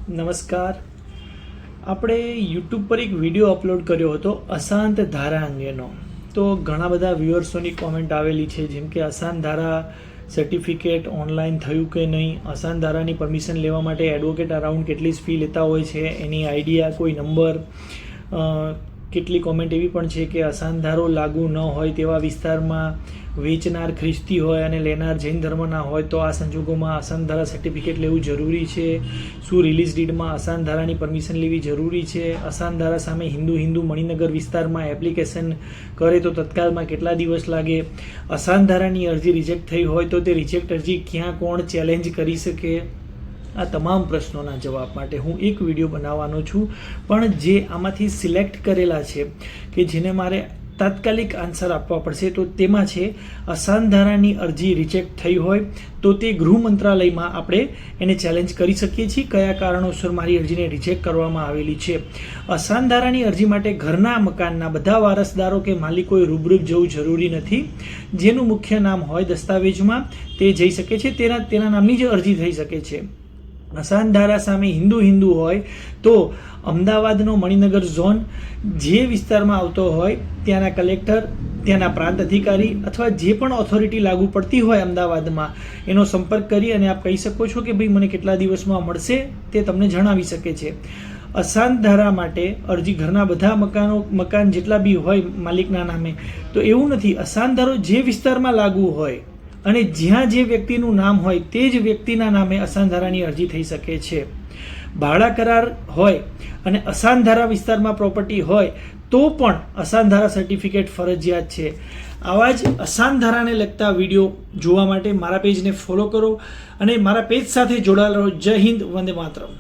નમસ્કાર. આપણે યુટ્યુબ પર એક વિડીયો અપલોડ કર્યો હતો અશાંત ધારા અંગેનો. તો ઘણા બધા વ્યુઅર્સોની કોમેન્ટ આવેલી છે, જેમ કે અશાંત ધારા સર્ટિફિકેટ ઓનલાઈન થયું કે નહીં, અશાંત ધારાની પરમિશન લેવા માટે એડવોકેટ અરાઉન્ડ કેટલી ફી લેતા હોય છે, એની આઈડિયા, કોઈ નંબર. કેટલી કોમેન્ટ એવી પણ છે કે અશાંત ધારો લાગુ ન હોય તેવા વિસ્તારમાં વેચનાર ખ્રિસ્તી હોય અને લેનાર જૈન ધર્મના હોય તો આ સંજોગોમાં અશાંત ધારા સર્ટિફિકેટ લેવું જરૂરી છે. શું રિલીઝ ડીડમાં અશાંત ધારાની પરમિશન લેવી જરૂરી છે? અશાંત ધારા સામે હિન્દુ મણિનગર વિસ્તારમાં એપ્લિકેશન કરે તો તત્કાલમાં કેટલા દિવસ લાગે? અશાંત ધારાની અરજી રિજેક્ટ થઈ હોય તો તે રિજેક્ટ અરજી ક્યાં કોણ ચેલેન્જ કરી શકે? આ તમામ પ્રશ્નોના જવાબ માટે હું એક વિડીયો બનાવવાનો છું, પણ જે આમાંથી સિલેક્ટ કરેલા છે કે જેને મારે તાત્કાલિક આન્સર આપવા પડશે, તો તેમાં છે અશાંત ધારાની અરજી રિજેક્ટ થઈ હોય તો તે ગૃહ મંત્રાલયમાં આપણે એને ચેલેન્જ કરી શકીએ છીએ. કયા કારણોસર મારી અરજીને રિજેક્ટ કરવામાં આવેલી છે? અશાંત ધારાની અરજી માટે ઘરના મકાનના બધા વારસદારો કે માલિકોએ રૂબરૂ જવું જરૂરી નથી. જેનું મુખ્ય નામ હોય દસ્તાવેજમાં તે જઈ શકે છે, તેના નામની જ અરજી થઈ શકે છે. અશાંત ધારા સામે હિન્દુ હોય તો અમદાવાદનો મણિનગર ઝોન જે વિસ્તારમાં આવતો હોય ત્યાંના કલેક્ટર, ત્યાંના પ્રાંત અધિકારી અથવા જે પણ ઓથોરિટી લાગુ પડતી હોય અમદાવાદમાં એનો સંપર્ક કરી અને આપ કહી શકો છો કે ભાઈ મને કેટલા દિવસમાં મળશે, તે તમને જણાવી શકે છે. અશાંત ધારા માટે અરજી ઘરના બધા મકાન જેટલા બી હોય માલિકના નામે, તો એવું નથી. અશાંત ધારો જે વિસ્તારમાં લાગુ હોય અને જ્યાં જે વ્યક્તિનું નામ હોય તે જ વ્યક્તિના નામે અશાંત ધારાની અરજી થઈ શકે છે. ભાડા કરાર હોય અને અશાંત ધારા વિસ્તારમાં પ્રોપર્ટી હોય તો પણ અશાંત ધારા સર્ટિફિકેટ ફરજિયાત છે. આવા જ અશાંત ધારાને લગતા વિડીયો જોવા માટે મારા પેજને ફોલો કરો અને મારા પેજ સાથે જોડાયેલા રહો. જય હિન્દ, વંદે માતરમ.